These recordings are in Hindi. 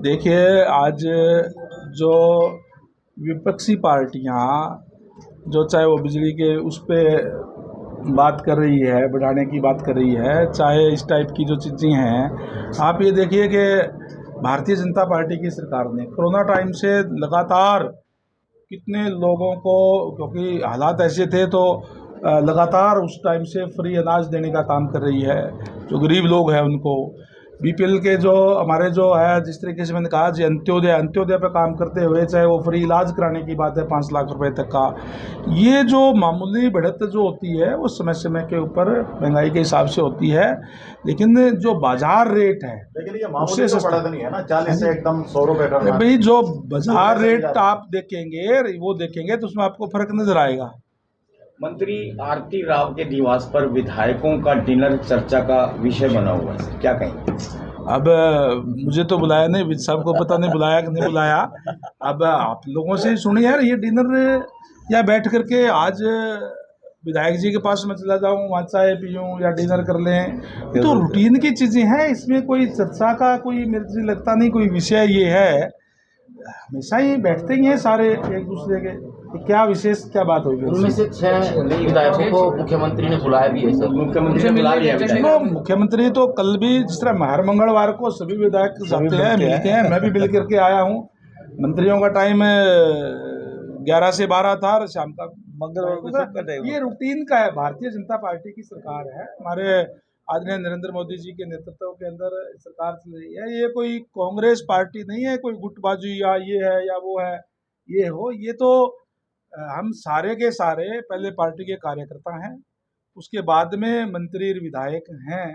देखिए, आज जो विपक्षी पार्टियां जो चाहे वो बिजली के उस पे बात कर रही है, बढ़ाने की बात कर रही है, चाहे इस टाइप की जो चीज़ें हैं, आप ये देखिए कि भारतीय जनता पार्टी की सरकार ने कोरोना टाइम से लगातार कितने लोगों को, क्योंकि हालात ऐसे थे तो लगातार उस टाइम से फ्री अनाज देने का काम कर रही है। जो गरीब लोग हैं उनको बीपीएल के जो हमारे जो है, जिस तरीके से मैंने कहा जी, अंत्योदय पे काम करते हुए, चाहे वो फ्री इलाज कराने की बात है 5 लाख रुपए तक का, ये जो मामूली बढ़त जो होती है वो समय समय के ऊपर महंगाई के हिसाब से होती है, लेकिन जो बाजार रेट है लेकिन ये मामूली उससे तो सस्ता बढ़त नहीं है ना, 40 से एकदम 100 रुपए अरे करना। भाई, जो बाजार रेट आप देखेंगे वो देखेंगे तो उसमें आपको फर्क नजर आएगा। मंत्री आरती राव के निवास पर विधायकों का डिनर चर्चा का विषय बना हुआ है, क्या कहेंगे? अब मुझे तो बुलाया नहीं, विज साहब को पता नहीं बुलाया कि नहीं बुलाया। अब आप लोगों से सुनिए यार, ये डिनर या बैठ करके आज विधायक जी के पास मैं चला जाऊं, वहाँ चाय पीऊं या डिनर कर लें, ये तो रूटीन की चीज़ें हैं, इसमें कोई चर्चा का कोई मेरे से लगता नहीं कोई विषय ये है। हमेशा ही बैठते ही हैं सारे एक दूसरे के, तो क्या विशेष क्या बात होगी? उनमें से 6 विधायकों को मुख्यमंत्री ने बुलाया भी है सर। मुख्यमंत्री ने बुला लिया चलो, मुख्यमंत्री तो कल भी, जिस तरह हर मंगलवार को सभी विधायक जाते हैं, मिलते हैं, मैं भी मिल करके आया हूँ। मंत्रियों का टाइम 11 से 12 था और शाम का मंगलवार। ये रूटीन का है, भारतीय जनता पार्टी की सरकार है, हमारे आदरणीय नरेंद्र मोदी जी के नेतृत्व के अंदर सरकार चल रही है। ये कोई कांग्रेस पार्टी नहीं है, कोई गुटबाजी या ये है या वो है, ये तो हम सारे के सारे पहले पार्टी के कार्यकर्ता हैं, उसके बाद में मंत्री विधायक हैं,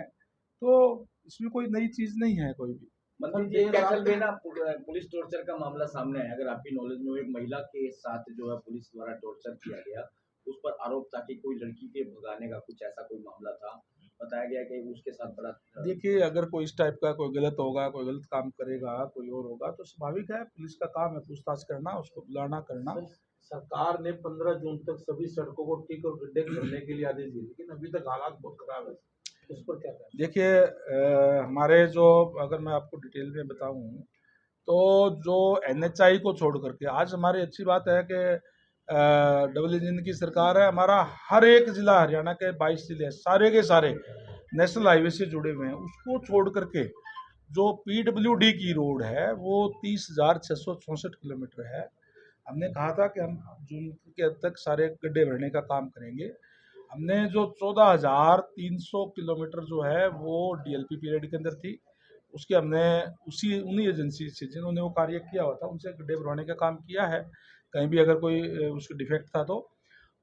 तो इसमें कोई नई चीज नहीं है कोई भी। मंत्री जी, कैथल में ना पुलिस टॉर्चर का मामला सामने आया, अगर आपकी नॉलेज में हो, एक महिला के साथ जो है पुलिस द्वारा टॉर्चर किया गया, उस पर आरोप था कि कोई लड़की के भगाने का कुछ ऐसा कोई मामला था, बताया गया कि उसके साथ बड़ा। देखिए, अगर कोई इस टाइप का कोई गलत होगा, कोई गलत काम करेगा, कोई और होगा, तो स्वाभाविक है, पुलिस का काम है पूछताछ करना, उसको बुलाना करना। सरकार ने 15 जून तक सभी सड़कों को ठीक और गड्ढे भरने के लिए आदेश दिए, लेकिन अभी तक हालात बहुत खराब है, उस पर क्या करें? देखिए, हमारे जो, अगर मैं आपको डिटेल में बताऊं, तो जो एनएचआई को छोड़ करके आज हमारी अच्छी बात है कि डबल इंजन की सरकार है, हमारा हर एक जिला, हरियाणा के 22 जिले सारे के सारे नेशनल हाईवे से जुड़े हुए हैं। उसको छोड़ करके जो पीडब्ल्यूडी की रोड है वो 30,664 किलोमीटर है। हमने कहा था कि हम जून के अंत तक सारे गड्ढे भरने का काम करेंगे। हमने जो 14,300 किलोमीटर जो है वो डीएलपी पीरियड के अंदर थी, उसके हमने उन्हीं एजेंसी से जिन्होंने वो कार्य किया हुआ था उनसे गड्ढे भरवाने का काम किया है, कहीं भी अगर कोई उसका डिफेक्ट था तो।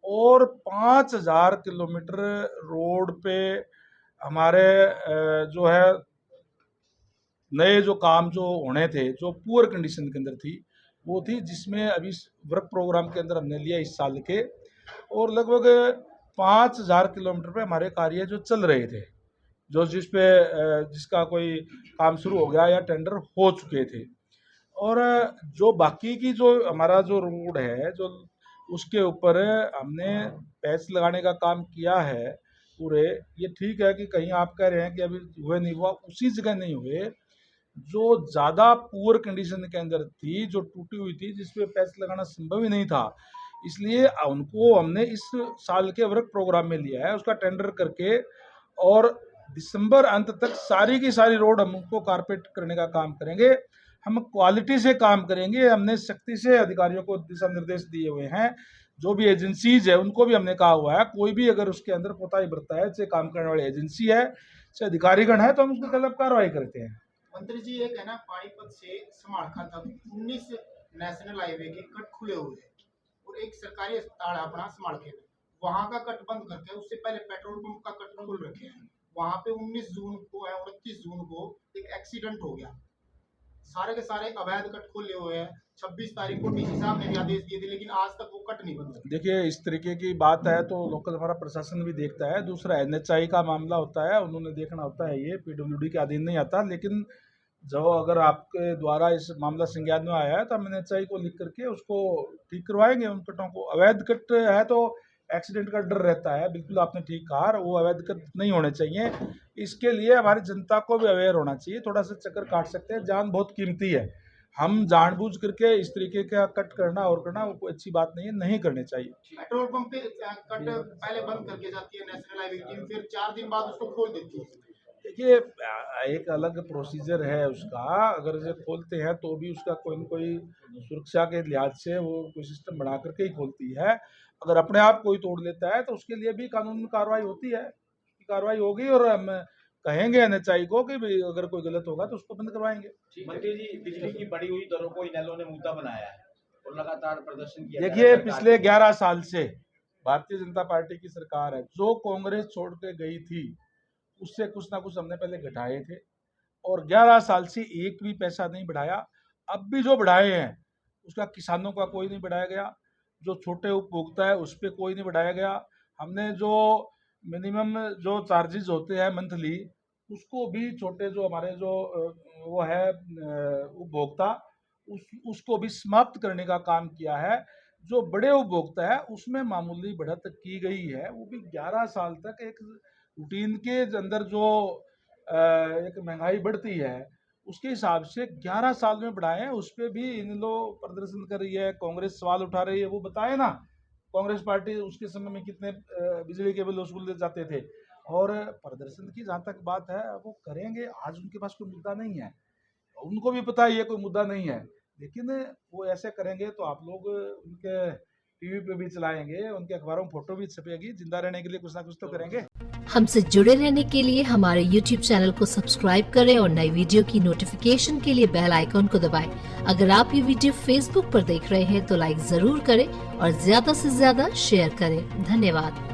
और 5,000 किलोमीटर रोड पे हमारे जो है नए जो काम जो होने थे, जो पुअर कंडीशन के अंदर थी वो थी, जिसमें अभी वर्क प्रोग्राम के अंदर हमने लिया इस साल के, और लगभग 5,000 किलोमीटर पे हमारे कार्य जो चल रहे थे, जो जिसका कोई काम शुरू हो गया या टेंडर हो चुके थे। और जो बाकी की जो हमारा जो रोड है, जो उसके ऊपर हमने पैच लगाने का काम किया है पूरे। ये ठीक है कि कहीं आप कह रहे हैं कि अभी हुए नहीं हुआ, उसी जगह नहीं हुए जो ज़्यादा पुअर कंडीशन के अंदर थी, जो टूटी हुई थी, जिसपे पैच लगाना संभव ही नहीं था, इसलिए उनको हमने इस साल के वर्क प्रोग्राम में लिया है, उसका टेंडर करके, और दिसंबर अंत तक सारी की सारी रोड हम उनको कारपेट करने का काम करेंगे। हम क्वालिटी से काम करेंगे, हमने सख्ती से अधिकारियों को दिशा निर्देश दिए हुए हैं, जो भी एजेंसीज है उनको भी हमने कहा हुआ है, कोई भी अगर उसके अंदर कोताही बरता है, चाहे काम करने वाली एजेंसी है चाहे अधिकारीगण है, तो हम उसके खिलाफ कार्रवाई करते हैं। मंत्री जी, एक है ना, पानीपत से समाड़खा तक 19 नेशनल हाईवे के कट खुले हुए हैं और एक सरकारी अस्पताल है अपना समाड़खे में, वहां का कट बंद करके उससे पहले पेट्रोल पंप का कट खुल रखे हैं। वहां पे 19 जून को है, 29 जून को एक एक्सीडेंट हो गया, सारे के सारे अवैध कट खुले हुए हैं। 26 तारीख को डीसी साहब ने भी आदेश दिए थे, लेकिन आज तक वो कट नहीं बंद। देखिए, इस तरीके की बात है तो लोकल हमारा प्रशासन भी देखता है। दूसरा एनएचआई का मामला होता है, उन्होंने देखना होता है, ये पीडब्ल्यूडी के अधीन नहीं आता। लेकिन जो अगर आपके द्वारा इस मामला संज्ञान में आया है तो हम एनएचआई को लिख करके उसको ठीक करवाएंगे उन कटों को। अवैध कट है तो एक्सीडेंट का डर रहता है, बिल्कुल आपने ठीक कहा, वो अवैध कट नहीं होने चाहिए। इसके लिए हमारी जनता को भी अवेयर होना चाहिए, थोड़ा सा चक्कर काट सकते हैं, जान बहुत कीमती है। हम जानबूझ करके इस तरीके का कट करना और करना वो कोई अच्छी बात नहीं है, नहीं करनी चाहिए। पेट्रोल पंप पे कट पहले बंद करके जाती है नेशनल हाईवे टीम, फिर 4 दिन बाद उसको खोल देती है। देखिए एक अलग प्रोसीजर है उसका, अगर जो खोलते हैं तो भी उसका कोई न कोई सुरक्षा के लिहाज से वो कोई सिस्टम बना करके ही खोलती है। अगर अपने आप कोई तोड़ लेता है तो उसके लिए भी कानूनी कार्रवाई होती है, कार्रवाई होगी और हम कहेंगे एनएचआई को कि भाई अगर कोई गलत होगा तो उसको बंद करवाएंगे। मंत्री जी, बिजली की बढ़ी हुई दरों को इनेलो ने मुद्दा बनाया है और लगातार प्रदर्शन किया जा रहा देखिए है। पिछले 11 साल से भारतीय जनता पार्टी की सरकार है, जो कांग्रेस छोड़ के गई थी उससे कुछ ना कुछ हमने पहले घटाए थे और 11 साल से एक भी पैसा नहीं बढ़ाया। अब भी जो बढ़ाए हैं उसका किसानों का कोई नहीं बढ़ाया गया, जो छोटे उपभोक्ता है उस पर कोई नहीं बढ़ाया गया। हमने जो मिनिमम जो चार्जेस होते हैं मंथली उसको भी छोटे जो हमारे जो वो है उपभोक्ता उसको भी समाप्त करने का काम किया है। जो बड़े उपभोक्ता है उसमें मामूली बढ़त की गई है, वो भी 11 साल तक एक रूटीन के अंदर जो एक महंगाई बढ़ती है उसके हिसाब से 11 साल में बढ़ाए हैं। उस पर भी इन लोग प्रदर्शन कर रही है, कांग्रेस सवाल उठा रही है। वो बताए ना कांग्रेस पार्टी उसके समय में कितने बिजली के बिल वसूल जाते थे। और प्रदर्शन की जहाँ तक बात है वो करेंगे, आज उनके पास कोई मुद्दा नहीं है, उनको भी पता है ये कोई मुद्दा नहीं है, लेकिन वो ऐसे करेंगे तो आप लोग उनके टीवी पे भी चलाएंगे, उनके अखबारों में फोटो भी छपेगी, जिंदा रहने के लिए कुछ ना कुछ तो करेंगे। हमसे जुड़े रहने के लिए हमारे YouTube चैनल को सब्सक्राइब करें और नई वीडियो की नोटिफिकेशन के लिए बेल आइकॉन को दबाएं। अगर आप ये वीडियो Facebook पर देख रहे हैं तो लाइक जरूर करें और ज्यादा से ज्यादा शेयर करें। धन्यवाद।